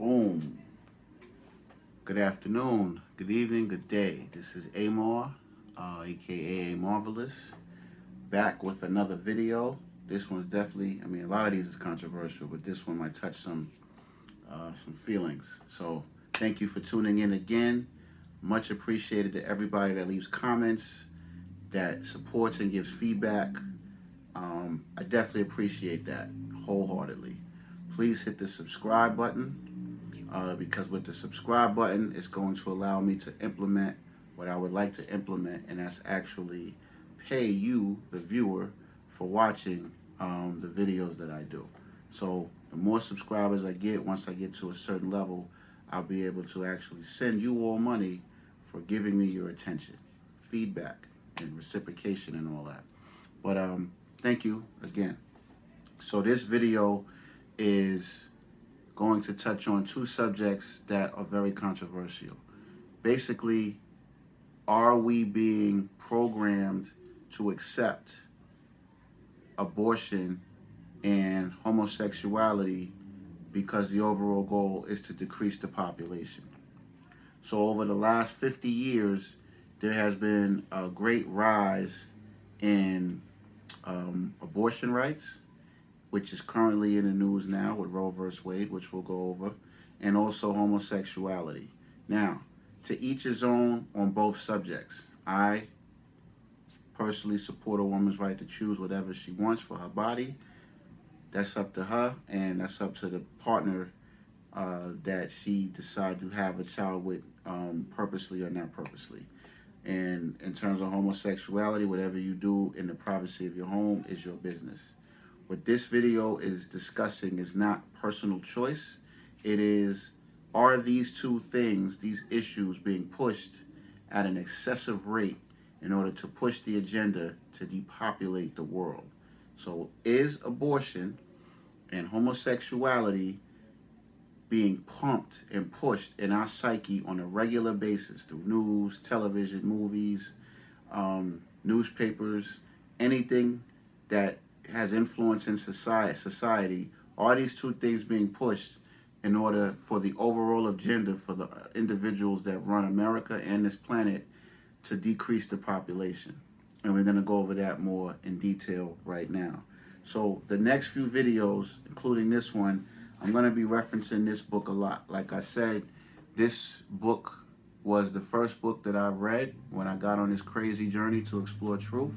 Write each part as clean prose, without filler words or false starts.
Boom. Good afternoon, good evening, good day. This is Amar, aka Marvelous, back with another video. This one's definitely, a lot of these is controversial, but this one might touch some feelings. So thank you for tuning in again. Much appreciated to everybody that leaves comments, that supports and gives feedback. I definitely appreciate that wholeheartedly. Please hit the subscribe button because with the subscribe button, it's going to allow me to implement what I would like to implement, and that's actually pay you, the viewer, for watching the videos that I do. So the more subscribers I get, once I get to a certain level, I'll be able to actually send you all money for giving me your attention, feedback, and reciprocation and all that. But thank you again. So this video is going to touch on two subjects that are very controversial. Basically, are we being programmed to accept abortion and homosexuality because the overall goal is to decrease the population? So over the last 50 years, there has been a great rise in abortion rights, which is currently in the news now with Roe vs. Wade, which we'll go over, and also homosexuality. Now, to each his own on both subjects. I personally support a woman's right to choose whatever she wants for her body. That's up to her, and that's up to the partner that she decide to have a child with, purposely or not purposely. And in terms of homosexuality, whatever you do in the privacy of your home is your business. What this video is discussing is not personal choice. It is, are these two things, these issues, being pushed at an excessive rate in order to push the agenda to depopulate the world? So is abortion and homosexuality being pumped and pushed in our psyche on a regular basis through news, television, movies, newspapers, anything that has influence in society? Are these two things being pushed in order for the overall agenda for the individuals that run America and this planet to decrease the population? And we're going to go over that more in detail right now. So the next few videos, including this one, I'm going to be referencing this book a lot. Like I said, this book was the first book that I read when I got on this crazy journey to explore truth.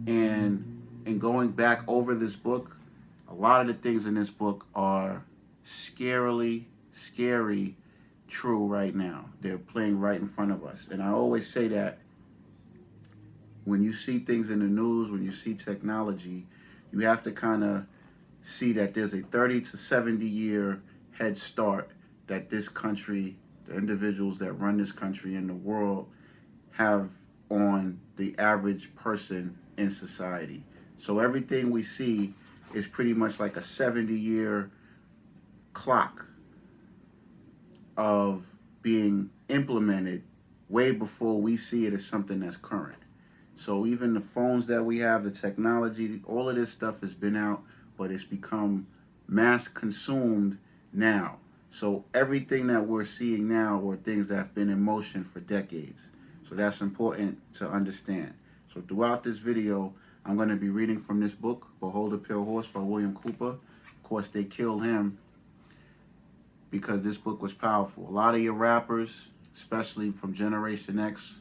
And in going back over this book, a lot of the things in this book are scarily, scary true right now. They're playing right in front of us. And I always say that when you see things in the news, when you see technology, you have to kind of see that there's a 30 to 70 year head start that this country, the individuals that run this country and the world, have on the average person in society. So everything we see is pretty much like a 70-year clock of being implemented way before we see it as something that's current. So even the phones that we have, the technology, all of this stuff has been out, but it's become mass consumed now. So everything that we're seeing now were things that have been in motion for decades. So that's important to understand. So throughout this video, I'm going to be reading from this book, Behold a Pale Horse by William Cooper. Of course, they killed him because this book was powerful. A lot of your rappers, especially from Generation X,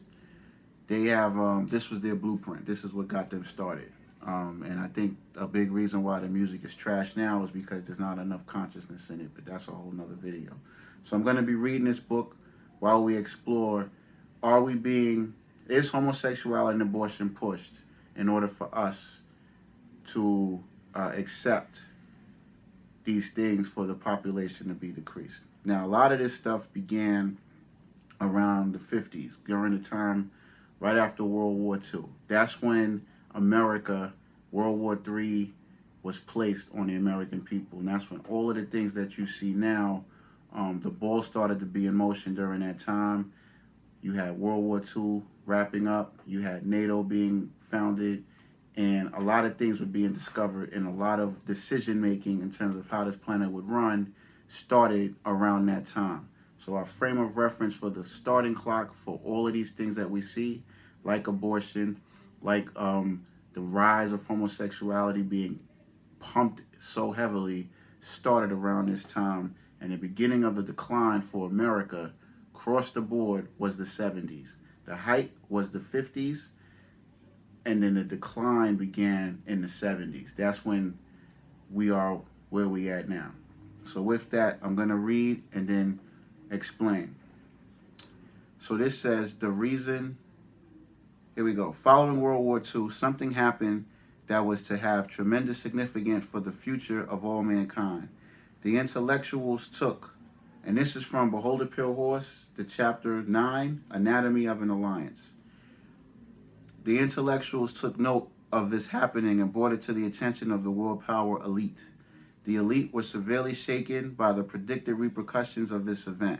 they have, this was their blueprint. This is what got them started. And I think a big reason why the music is trash now is because there's not enough consciousness in it, but that's a whole nother video. So I'm going to be reading this book while we explore, is homosexuality and abortion pushed in order for us to accept these things for the population to be decreased? Now, a lot of this stuff began around the 50s, during the time right after World War II. That's when America, World War III, was placed on the American people. And that's when all of the things that you see now, the ball started to be in motion during that time. You had World War II wrapping up. You had NATO being founded. And a lot of things were being discovered, and a lot of decision making in terms of how this planet would run started around that time. So our frame of reference for the starting clock for all of these things that we see, like abortion, like the rise of homosexuality being pumped so heavily, started around this time. And the beginning of the decline for America across the board was the 70s. The height was the 50s, and then the decline began in the 70s. That's when we are where we at now. So with that, I'm going to read and then explain. So this says the reason, here we go. Following World War II, something happened that was to have tremendous significance for the future of all mankind. The intellectuals took, and this is from Behold a Pale Horse, the chapter 9, Anatomy of an Alliance. The intellectuals took note of this happening and brought it to the attention of the world power elite. The elite were severely shaken by the predicted repercussions of this event.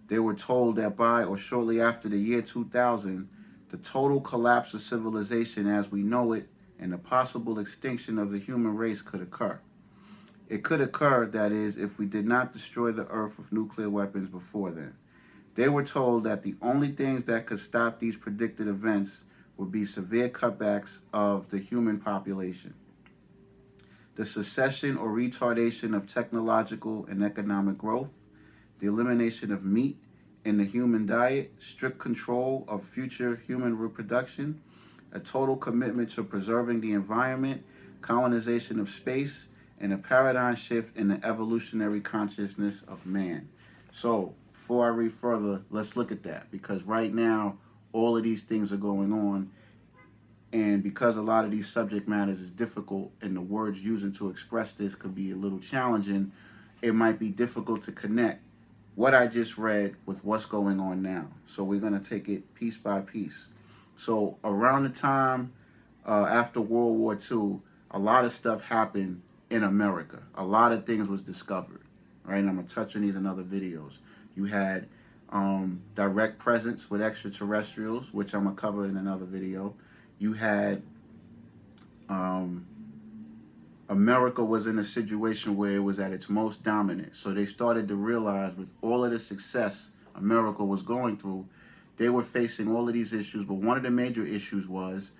They were told that by or shortly after the year 2000, the total collapse of civilization as we know it and the possible extinction of the human race could occur. It could occur, that is, if we did not destroy the earth with nuclear weapons before then. They were told that the only things that could stop these predicted events would be severe cutbacks of the human population, the cessation or retardation of technological and economic growth, the elimination of meat in the human diet, strict control of future human reproduction, a total commitment to preserving the environment, colonization of space, and a paradigm shift in the evolutionary consciousness of man. So, before I read further, let's look at that, because right now, all of these things are going on, and because a lot of these subject matters is difficult and the words using to express this could be a little challenging, it might be difficult to connect what I just read with what's going on now. So we're going to take it piece by piece. So around the time after World War II, a lot of stuff happened in America. A lot of things was discovered, right? And I'm going to touch on these in other videos. You had direct presence with extraterrestrials, which I'm going to cover in another video. You had America was in a situation where it was at its most dominant. So they started to realize with all of the success America was going through, they were facing all of these issues. But one of the major issues was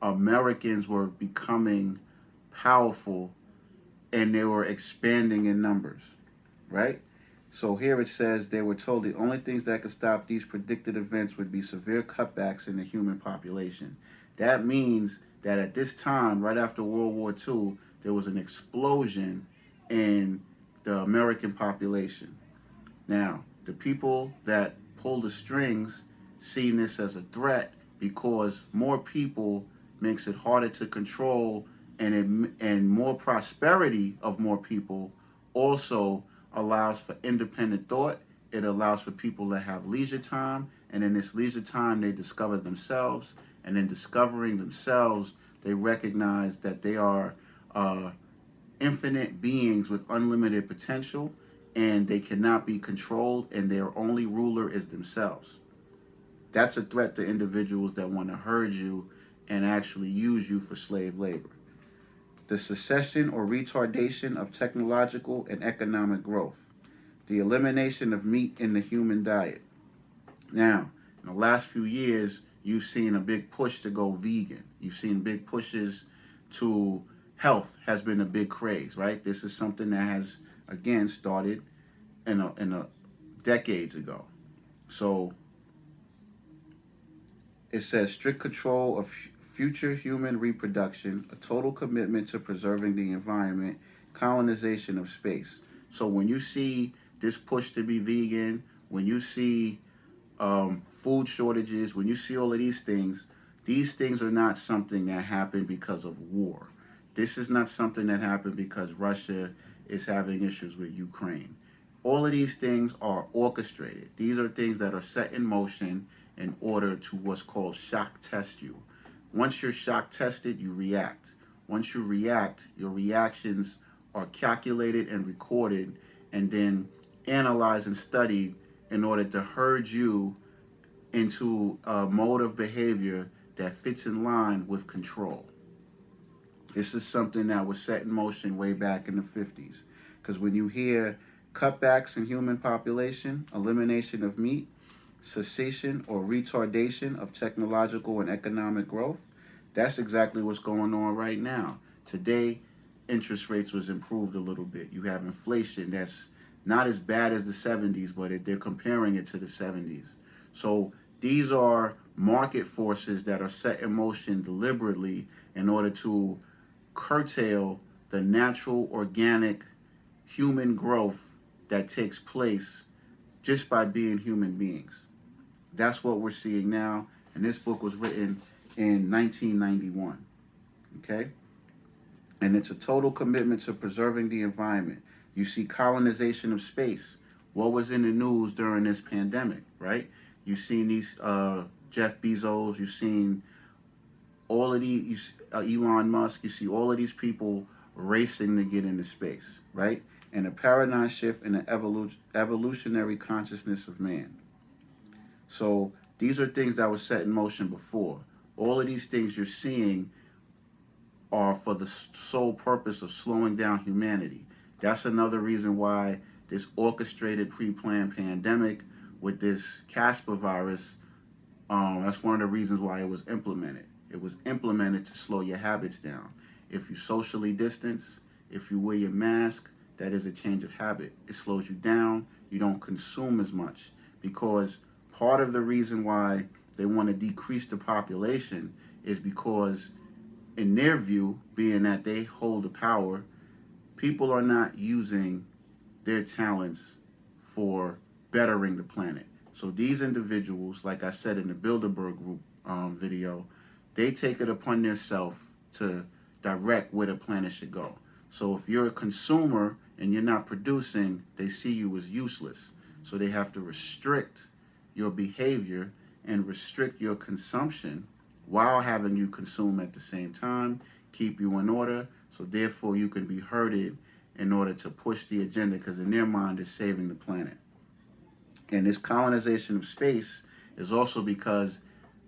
Americans were becoming powerful and they were expanding in numbers, right? So here it says they were told the only things that could stop these predicted events would be severe cutbacks in the human population. That means that at this time, right after World War II, there was an explosion in the American population. Now, the people that pull the strings see this as a threat because more people makes it harder to control, and more prosperity of more people also allows for independent thought. It allows for people to have leisure time, and in this leisure time they discover themselves, and in discovering themselves they recognize that they are infinite beings with unlimited potential, and they cannot be controlled, and their only ruler is themselves. That's a threat to individuals that want to herd you and actually use you for slave labor. The cessation or retardation of technological and economic growth. The elimination of meat in the human diet. Now, in the last few years, you've seen a big push to go vegan. You've seen big pushes to health has been a big craze, right? This is something that has, again, started in a decades ago. So it says strict control of future human reproduction, a total commitment to preserving the environment, colonization of space. So when you see this push to be vegan, when you see food shortages, when you see all of these things are not something that happened because of war. This is not something that happened because Russia is having issues with Ukraine. All of these things are orchestrated. These are things that are set in motion in order to what's called shock test you. Once you're shock tested, you react. Once you react, your reactions are calculated and recorded and then analyzed and studied in order to herd you into a mode of behavior that fits in line with control. This is something that was set in motion way back in the 50s. Because when you hear cutbacks in human population, elimination of meat, cessation or retardation of technological and economic growth. That's exactly what's going on right now. Today, interest rates was improved a little bit. You have inflation that's not as bad as the 70s, but they're comparing it to the 70s. So these are market forces that are set in motion deliberately in order to curtail the natural, organic, human growth that takes place just by being human beings. That's what we're seeing now. And this book was written in 1991. Okay? And it's a total commitment to preserving the environment. You see colonization of space. What was in the news during this pandemic, right? You've seen these Jeff Bezos, you've seen all of these, Elon Musk, you see all of these people racing to get into space, right? And a paradigm shift in the evolutionary consciousness of man. So these are things that were set in motion before. All of these things you're seeing are for the sole purpose of slowing down humanity. That's another reason why this orchestrated, pre-planned pandemic with this Casper virus, that's one of the reasons why it was implemented. It was implemented to slow your habits down. If you socially distance, if you wear your mask, that is a change of habit. It slows you down. You don't consume as much, because part of the reason why they want to decrease the population is because, in their view, being that they hold the power, people are not using their talents for bettering the planet. So these individuals, like I said in the Bilderberg Group video, they take it upon themselves to direct where the planet should go. So if you're a consumer and you're not producing, they see you as useless. So they have to restrict your behavior and restrict your consumption while having you consume at the same time, keep you in order, so therefore you can be herded in order to push the agenda, because in their mind it's saving the planet. And this colonization of space is also because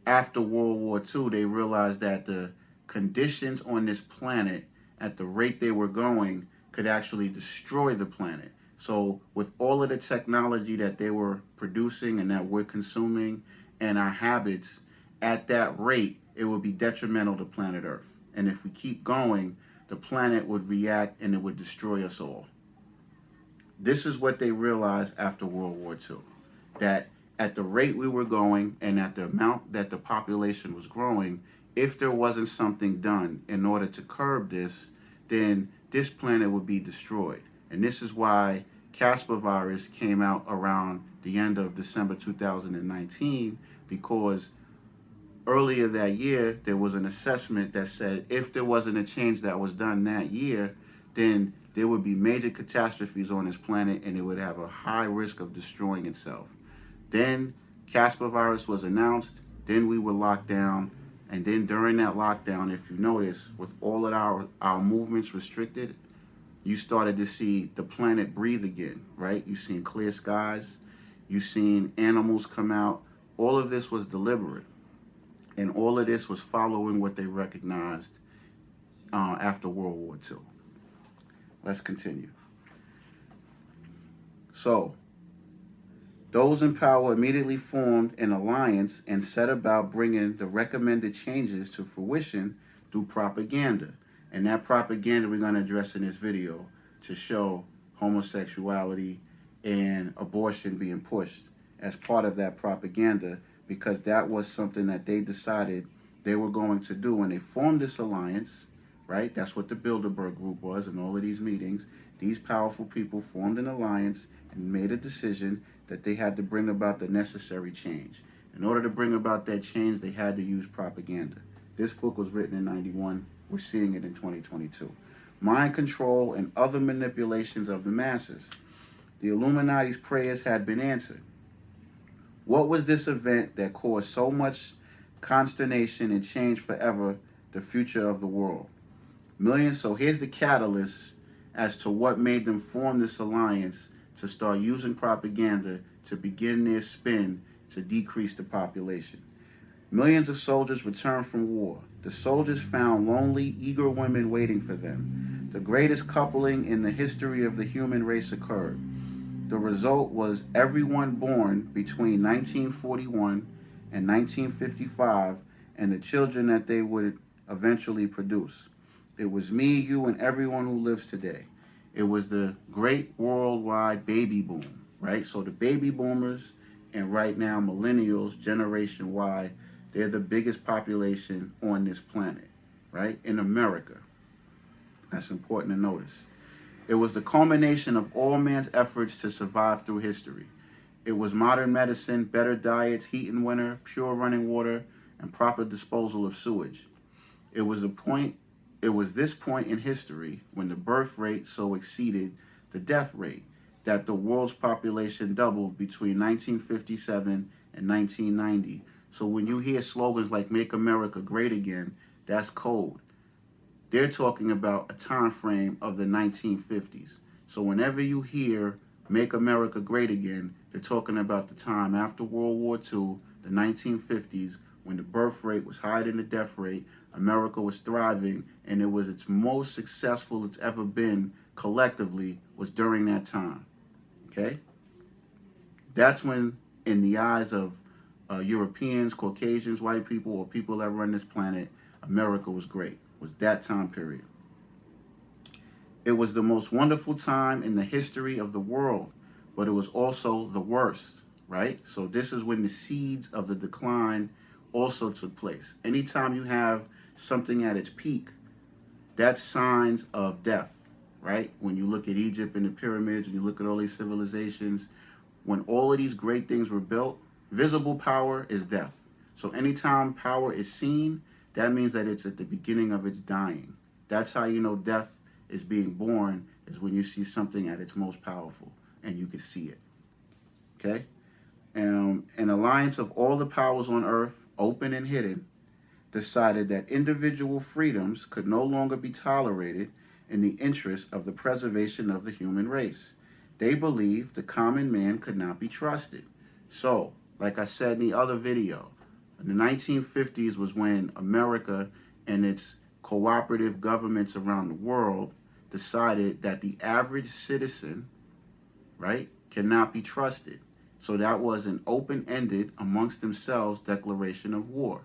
after World War II, they realized that the conditions on this planet, at the rate they were going, could actually destroy the planet. So with all of the technology that they were producing and that we're consuming and our habits, at that rate, it would be detrimental to planet Earth. And if we keep going, the planet would react and it would destroy us all. This is what they realized after World War II, that at the rate we were going and at the amount that the population was growing, if there wasn't something done in order to curb this, then this planet would be destroyed. And this is why Casper virus came out around the end of December 2019, because earlier that year, there was an assessment that said if there wasn't a change that was done that year, then there would be major catastrophes on this planet and it would have a high risk of destroying itself. Then Casper virus was announced, then we were locked down, and then during that lockdown, if you notice, with all of our movements restricted, you started to see the planet breathe again, right? You've seen clear skies, you've seen animals come out. All of this was deliberate. And all of this was following what they recognized after World War II. Let's continue. So, those in power immediately formed an alliance and set about bringing the recommended changes to fruition through propaganda. And that propaganda we're going to address in this video to show homosexuality and abortion being pushed as part of that propaganda, because that was something that they decided they were going to do when they formed this alliance, right? That's what the Bilderberg Group was in all of these meetings. These powerful people formed an alliance and made a decision that they had to bring about the necessary change. In order to bring about that change, they had to use propaganda. This book was written in 91. We're seeing it in 2022. Mind control and other manipulations of the masses. The Illuminati's prayers had been answered. What was this event that caused so much consternation and changed forever the future of the world? Millions. So here's the catalyst as to what made them form this alliance to start using propaganda to begin their spin to decrease the population. Millions of soldiers returned from war. The soldiers found lonely, eager women waiting for them. The greatest coupling in the history of the human race occurred. The result was everyone born between 1941 and 1955 and the children that they would eventually produce. It was me, you, and everyone who lives today. It was the great worldwide baby boom, right? So the baby boomers and right now millennials, Generation Y, they're the biggest population on this planet, right? In America. That's important to notice. It was the culmination of all man's efforts to survive through history. It was modern medicine, better diets, heat in winter, pure running water, and proper disposal of sewage. It was the point it was this point in history when the birth rate so exceeded the death rate that the world's population doubled between 1957 and 1990. So when you hear slogans like "Make America Great Again," that's code. They're talking about a time frame of the 1950s. So whenever you hear "Make America Great Again," they're talking about the time after World War II, the 1950s, when the birth rate was higher than the death rate, America was thriving, and it was its most successful it's ever been collectively was during that time. Okay? That's when, in the eyes of Europeans, Caucasians, white people, or people that run this planet, America was great. Was that time period. It was the most wonderful time in the history of the world, but it was also the worst, right? So this is when the seeds of the decline also took place. Anytime you have something at its peak, that's signs of death, right? When you look at Egypt and the pyramids, and you look at all these civilizations, when all of these great things were built, visible power is death. So anytime power is seen, that means that it's at the beginning of its dying. That's how you know death is being born, is when you see something at its most powerful and you can see it. Okay? An alliance of all the powers on earth, open and hidden, decided that individual freedoms could no longer be tolerated in the interest of the preservation of the human race. They believed the common man could not be trusted. So, like I said in the other video, in the 1950s was when America and its cooperative governments around the world decided that the average citizen, right, cannot be trusted. So that was an open-ended, amongst themselves, declaration of war.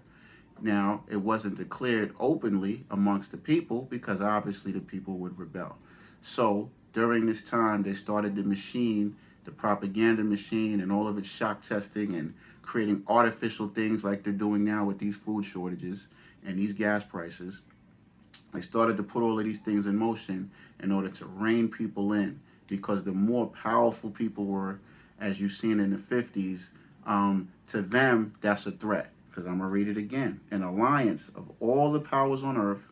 Now, it wasn't declared openly amongst the people because obviously the people would rebel. So during this time, they started the machine, the propaganda machine, and all of its shock testing and creating artificial things like they're doing now with these food shortages and these gas prices. They started to put all of these things in motion in order to rein people in, because the more powerful people were, as you've seen in the 50s, to them, that's a threat. Because I'm going to read it again. An alliance of all the powers on earth,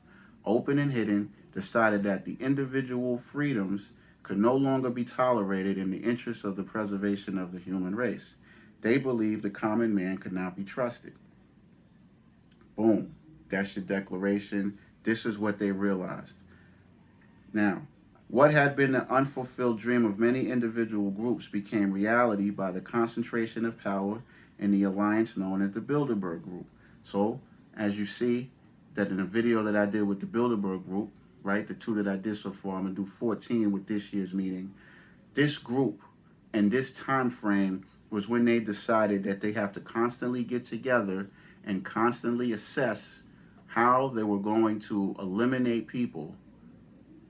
open and hidden, decided that the individual freedoms could no longer be tolerated in the interest of the preservation of the human race. They believed the common man could not be trusted. Boom. That's your declaration. This is what they realized. Now, what had been the unfulfilled dream of many individual groups became reality by the concentration of power in the alliance known as the Bilderberg Group. So, as you see, that in the video that I did with the Bilderberg Group, right, the 2 that I did so far, I'm going to do 14 with this year's meeting. This group and this time frame was when they decided that they have to constantly get together and constantly assess how they were going to eliminate people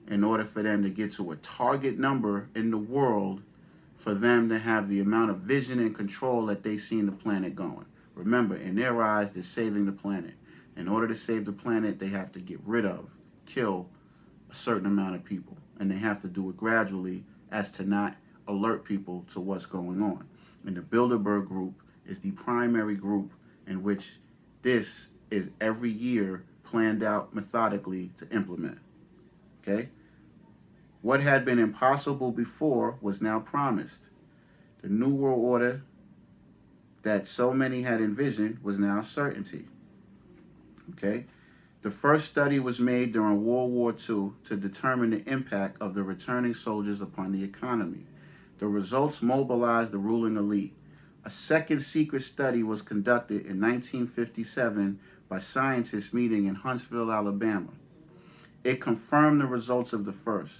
in order for them to get to a target number in the world for them to have the amount of vision and control that they seen the planet going. Remember, in their eyes, they're saving the planet. In order to save the planet, they have to get rid of, kill a certain amount of people. And they have to do it gradually as to not alert people to what's going on. And the Bilderberg Group is the primary group in which this is every year planned out methodically to implement. Okay? What had been impossible before was now promised. The New World Order that so many had envisioned was now certainty. Okay? The first study was made during World War II to determine the impact of the returning soldiers upon the economy. The results mobilized the ruling elite. A second secret study was conducted in 1957 by scientists meeting in Huntsville, Alabama. It confirmed the results of the first.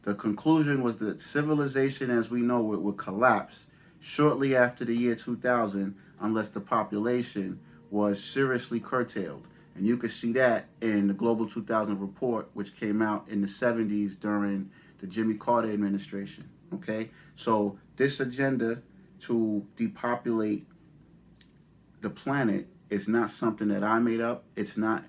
The conclusion was that civilization as we know it would collapse shortly after the year 2000 unless the population was seriously curtailed. And you can see that in the Global 2000 report, which came out in the 70s during the Jimmy Carter administration. Okay? So, this agenda to depopulate the planet is not something that I made up. It's not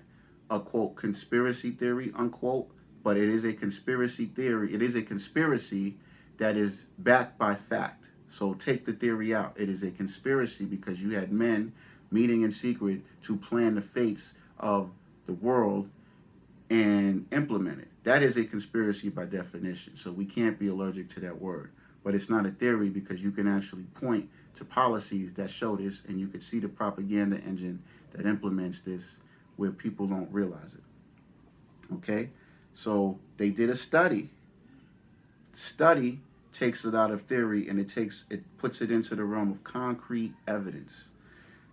a quote conspiracy theory, unquote, but it is a conspiracy theory. It is a conspiracy that is backed by fact. So take the theory out. It is a conspiracy because you had men meeting in secret to plan the fates of the world and implement it. That is a conspiracy by definition. So we can't be allergic to that word. But it's not a theory because you can actually point to policies that show this, and you can see the propaganda engine that implements this where people don't realize it. Okay? So they did a study. Study takes it out of theory and it puts it into the realm of concrete evidence.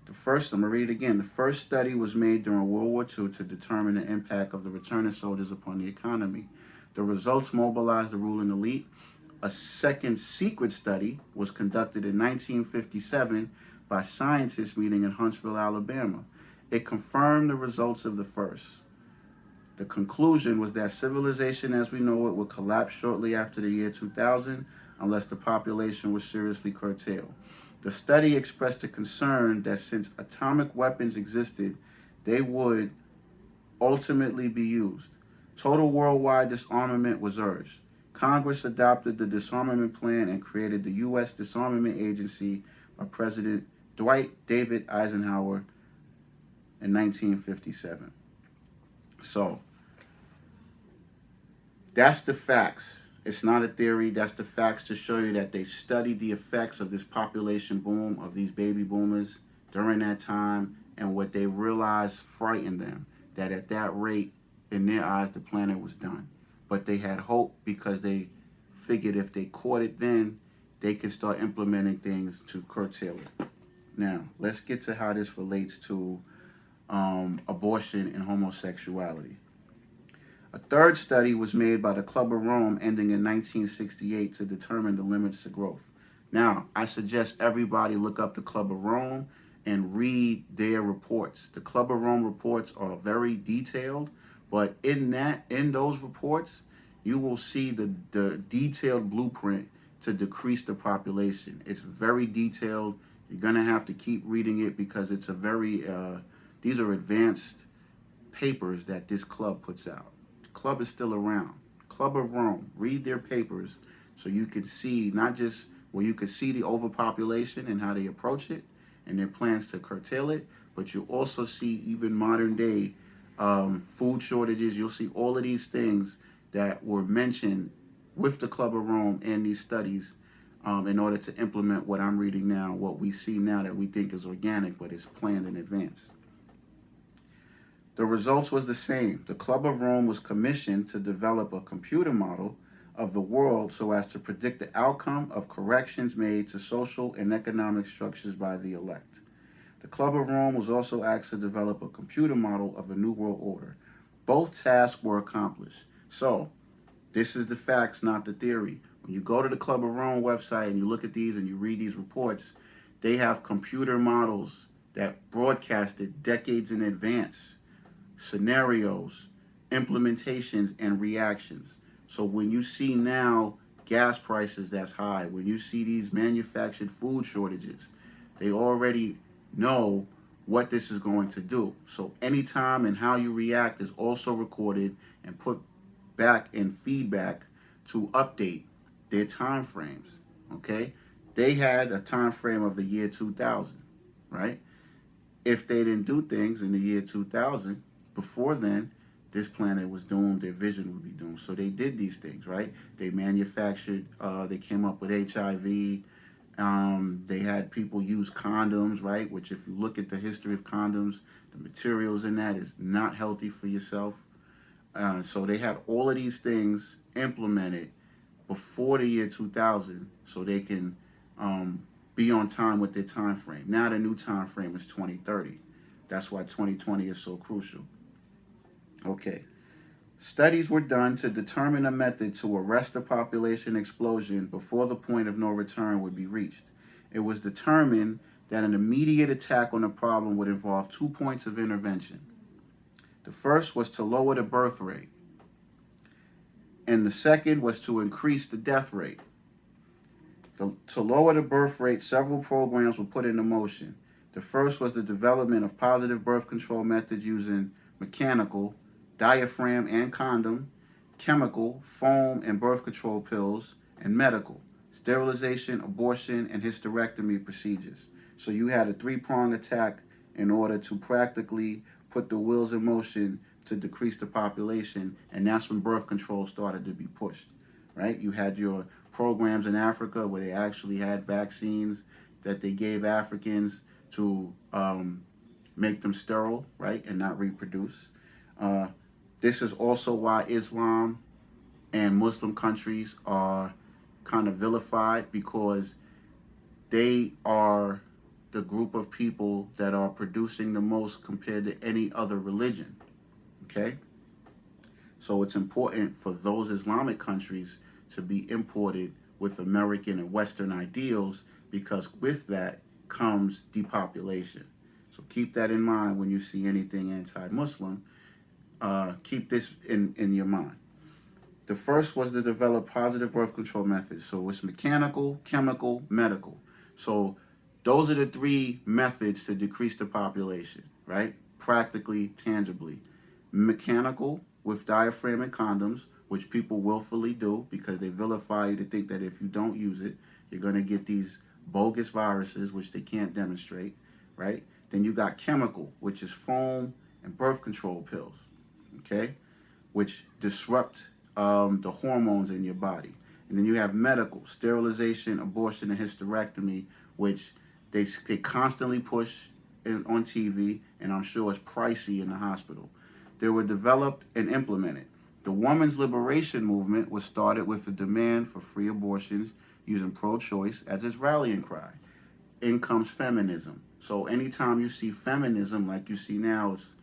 I'm going to read it again. The first study was made during World War II to determine the impact of the returning soldiers upon the economy. The results mobilized the ruling elite. A second secret study was conducted in 1957 by scientists meeting in Huntsville, Alabama. It confirmed the results of the first. The conclusion was that civilization as we know it would collapse shortly after the year 2000 unless the population was seriously curtailed. The study expressed a concern that since atomic weapons existed, they would ultimately be used. Total worldwide disarmament was urged. Congress adopted the disarmament plan and created the U.S. Disarmament Agency by President Dwight David Eisenhower in 1957. So, that's the facts. It's not a theory. That's the facts to show you that they studied the effects of this population boom, of these baby boomers during that time, and what they realized frightened them, that at that rate, in their eyes, the planet was done. But they had hope because they figured if they caught it then, they could start implementing things to curtail it. Now, let's get to how this relates to abortion and homosexuality. A third study was made by the Club of Rome ending in 1968 to determine the limits to growth. Now, I suggest everybody look up the Club of Rome and read their reports. The Club of Rome reports are very detailed, but in those reports, you will see the detailed blueprint to decrease the population. It's very detailed. You're going to have to keep reading it because it's a very, these are advanced papers that this club puts out. Club is still around. Club of Rome. Read their papers so you can see not just where you can see the overpopulation and how they approach it and their plans to curtail it, but you also see even modern day food shortages. You'll see all of these things that were mentioned with the Club of Rome and these studies in order to implement what I'm reading now, what we see now that we think is organic, but is planned in advance. The results was the same. The Club of Rome was commissioned to develop a computer model of the world so as to predict the outcome of corrections made to social and economic structures by the elect. The Club of Rome was also asked to develop a computer model of a new world order. Both tasks were accomplished. So, this is the facts, not the theory. When you go to the Club of Rome website and you look at these and you read these reports, they have computer models that broadcasted decades in advance, scenarios, implementations, and reactions. So when you see now gas prices that's high, when you see these manufactured food shortages, they already know what this is going to do. So anytime and how you react is also recorded and put back in feedback to update their time frames. Okay? They had a time frame of the year 2000, right? If they didn't do things in the year 2000, before then, this planet was doomed, their vision would be doomed. So they did these things, right? They manufactured, they came up with HIV. They had people use condoms, right? Which if you look at the history of condoms, the materials in that is not healthy for yourself. So they had all of these things implemented before the year 2000 so they can be on time with their time frame. Now the new time frame is 2030. That's why 2020 is so crucial. Okay, Studies were done to determine a method to arrest the population explosion before the point of no return would be reached. It was determined that an immediate attack on the problem would involve 2 points of intervention. The first was to lower the birth rate, and the second was to increase the death rate. To lower the birth rate, several programs were put into motion. The first was the development of positive birth control methods using mechanical, diaphragm and condom, chemical, foam and birth control pills, and medical, sterilization, abortion, and hysterectomy procedures. So you had a three-prong attack in order to practically put the wheels in motion to decrease the population, and that's when birth control started to be pushed, right? You had your programs in Africa where they actually had vaccines that they gave Africans to make them sterile, right, and not reproduce. This is also why Islam and Muslim countries are kind of vilified, because they are the group of people that are producing the most compared to any other religion, okay? So it's important for those Islamic countries to be imported with American and Western ideals, because with that comes depopulation. So keep that in mind when you see anything anti-Muslim. Keep this in your mind. The first was to develop positive birth control methods. So it's mechanical, chemical, medical. So those are the three methods to decrease the population, right? Practically, tangibly. Mechanical, with diaphragm and condoms, which people willfully do because they vilify you to think that if you don't use it, you're going to get these bogus viruses, which they can't demonstrate, right? Then you got chemical, which is foam and birth control pills, okay, which disrupt the hormones in your body. And then you have medical, sterilization, abortion, and hysterectomy, which they constantly push on TV, and I'm sure it's pricey in the hospital. They were developed and implemented. The women's liberation movement was started with the demand for free abortions using pro-choice as its rallying cry. In comes feminism. So anytime you see feminism, like you see now, it's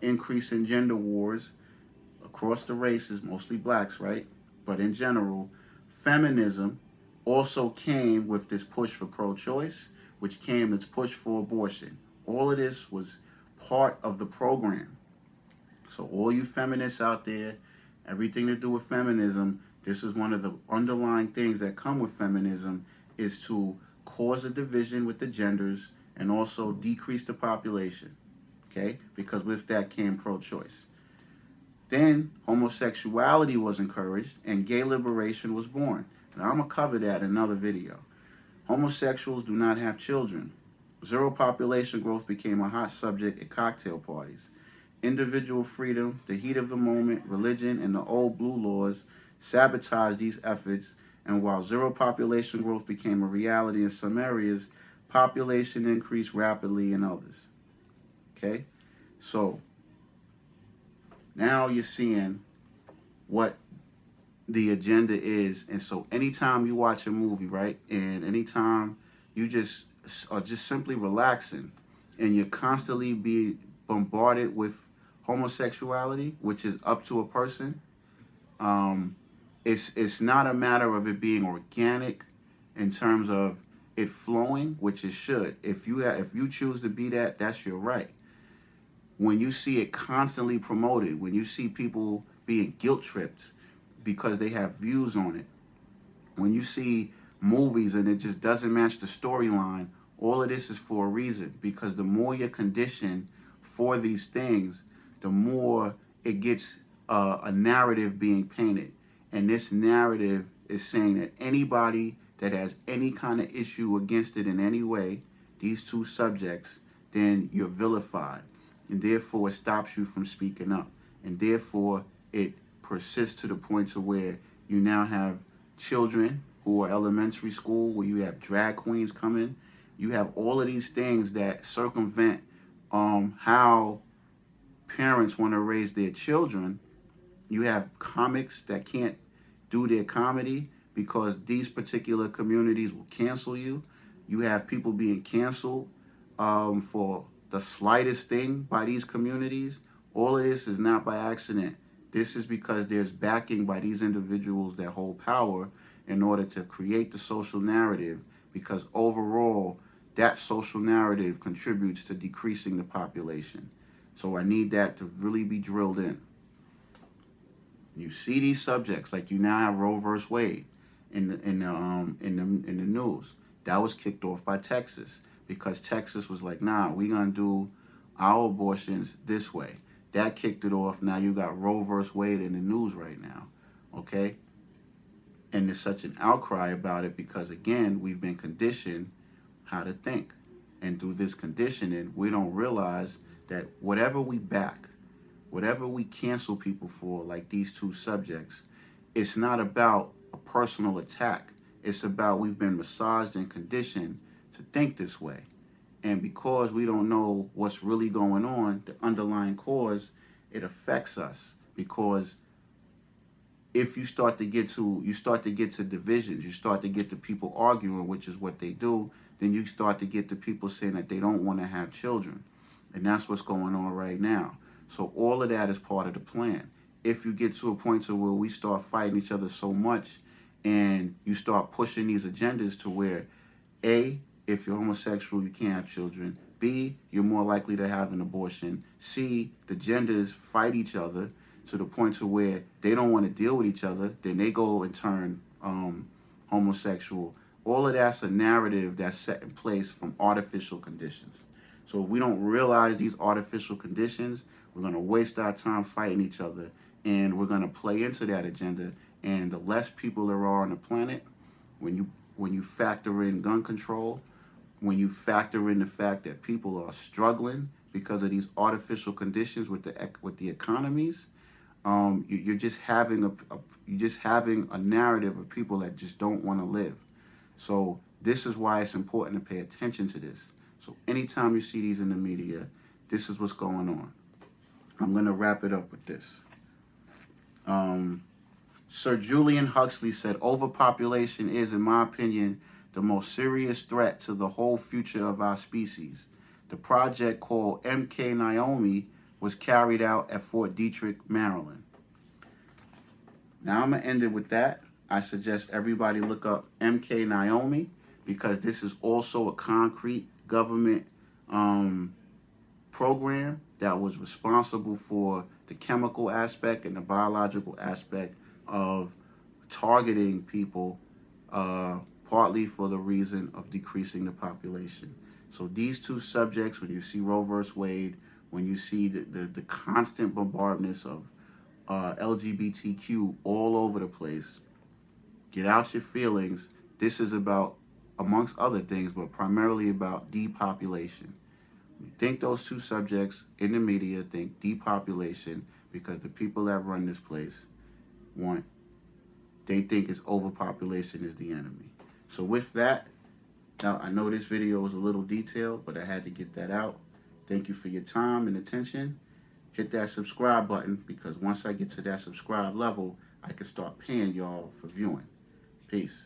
increase in gender wars across the races, mostly blacks, right? But in general, feminism also came with this push for pro-choice, which came its push for abortion. All of this was part of the program. So all you feminists out there, everything to do with feminism, this is one of the underlying things that come with feminism, is to cause a division with the genders and also decrease the population, okay? Because with that came pro-choice. Then homosexuality was encouraged and gay liberation was born. And I'm going to cover that in another video. Homosexuals do not have children. Zero population growth became a hot subject at cocktail parties. Individual freedom, the heat of the moment, religion, and the old blue laws sabotaged these efforts, and while zero population growth became a reality in some areas, population increased rapidly in others. Okay? So, now you're seeing what the agenda is, and so anytime you watch a movie, right, and anytime you just are just simply relaxing, and you're constantly being bombarded with homosexuality, which is up to a person, it's not a matter of it being organic in terms of it flowing, which it should. If you choose to be that, that's your right. When you see it constantly promoted, when you see people being guilt tripped because they have views on it, when you see movies and it just doesn't match the storyline, all of this is for a reason, because the more you're conditioned for these things, the more it gets a narrative being painted. And this narrative is saying that anybody that has any kind of issue against it in any way, these two subjects, then you're vilified. And therefore it stops you from speaking up. And therefore it persists to the point to where you now have children who are elementary school, where you have drag queens coming. You have all of these things that circumvent how parents want to raise their children. You have comics that can't do their comedy because these particular communities will cancel you. You have people being canceled for the slightest thing by these communities. All of this is not by accident. This is because there's backing by these individuals that hold power in order to create the social narrative, because overall, that social narrative contributes to decreasing the population. So I need that to really be drilled in. You see these subjects, like you now have Roe versus Wade in the news. That was kicked off by Texas because Texas was like, nah, we're gonna do our abortions this way. That kicked it off. Now you got Roe versus Wade in the news right now. Okay? And there's such an outcry about it because again, we've been conditioned how to think. And through this conditioning, we don't realize that whatever we back, whatever we cancel people for, like these two subjects, it's not about a personal attack. It's about we've been massaged and conditioned to think this way. And because we don't know what's really going on, the underlying cause, it affects us. Because if you start to get to divisions, you start to get to people arguing, which is what they do, then you start to get to people saying that they don't want to have children. And that's what's going on right now. So all of that is part of the plan. If you get to a point to where we start fighting each other so much and you start pushing these agendas to where A, if you're homosexual, you can't have children. B, you're more likely to have an abortion. C, the genders fight each other to the point to where they don't want to deal with each other. Then they go and turn homosexual. All of that's a narrative that's set in place from artificial conditions. So if we don't realize these artificial conditions, we're going to waste our time fighting each other, and we're going to play into that agenda. And the less people there are on the planet, when you factor in gun control, when you factor in the fact that people are struggling because of these artificial conditions with the economies, you're just having a narrative of people that just don't want to live. So this is why it's important to pay attention to this. So anytime you see these in the media, this is what's going on. I'm going to wrap it up with this. Sir Julian Huxley said, overpopulation is, in my opinion, the most serious threat to the whole future of our species. The project called MK Naomi was carried out at Fort Detrick, Maryland. Now I'm going to end it with that. I suggest everybody look up MK Naomi because this is also a concrete government program that was responsible for the chemical aspect and the biological aspect of targeting people, partly for the reason of decreasing the population. So these two subjects, when you see Roe versus Wade, when you see the constant bombardment of LGBTQ all over the place, get out your feelings. This is about, amongst other things, but primarily about depopulation. We think those two subjects in the media think depopulation because the people that run this place they think it's overpopulation is the enemy. So with that, now I know this video was a little detailed, but I had to get that out. Thank you for your time and attention. Hit that subscribe button because once I get to that subscribe level, I can start paying y'all for viewing. Peace.